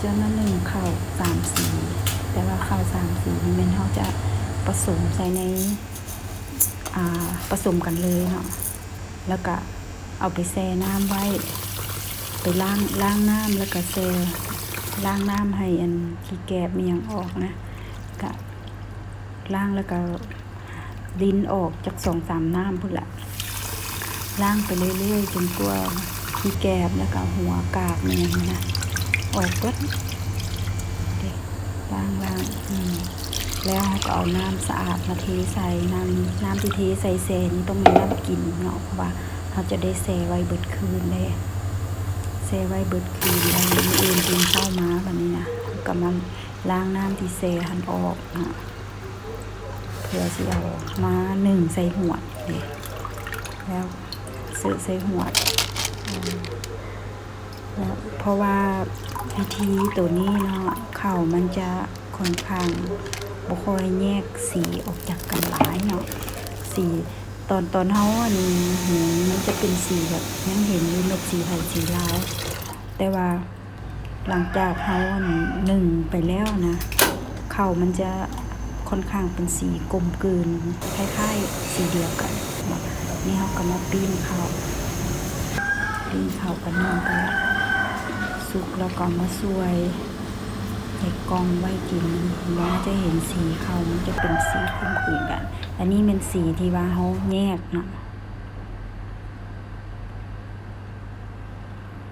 จะมาหนึ่งข้าวสามสีแต่ว่าข้าวสามสีนี่มันเขาจะผสมใส่ในผสมกันเลยเนาะแล้วก็เอาไปแช่น้ำไว้ไปล้างน้ำแล้วก็แช่ล้างน้ำให้อันขี้แกบมีอย่างออกนะก็ล้างแล้วก็ลิ้นออกจาก2-3น้ำพุ่นละล้างไปเรื่อยๆจนกว่าขี้แกบแล้วก็หัวกากเนี่ยนะออกก็ล้างแล้วก็เอาน้ำสะอาดมาเทใส่น้ำที่เทใส่เซนี่ต้องมีน้ำกินเนาะเพราะว่าเขาจะได้แช่ไว้เบิดคืนเลยแช่ไว้เบิดคืนแล้วมื้ออื่นกินข้าวมาแบบนี้นะก็มาล้างน้ำที่แช่หันออกนะเพื่อสิเอามานึ่งใส่หัวนี่แล้วเสิร์ฟใส่หัวแล้วเพราะว่าวิธีตัวนี้เนาะข้าวมันจะค่อนข้างบ่ค่อยแยกสีออกจากกันหลายเนาะสีตอนเฮาอันหูมันจะเป็นสีแบบยังเห็นอยู่เม็ดสีไทยสีลาวแต่ว่าหลังจากเฮานึ่งไปแล้วนะข้าวมันจะค่อนข้างเป็นสีกลมกลืนคล้ายๆสีเดียวกันนี่เฮาก็มาปิ้งข้าวกันนึ่งไปแล้วสุกแล้วก็มาซวยใส่กล่องไว้กินมันจะเห็นสีข้าวมันจะเป็นสีกลมกลืนกันอันนี้เป็นสีที่ว่าเฮาแยกเนาะ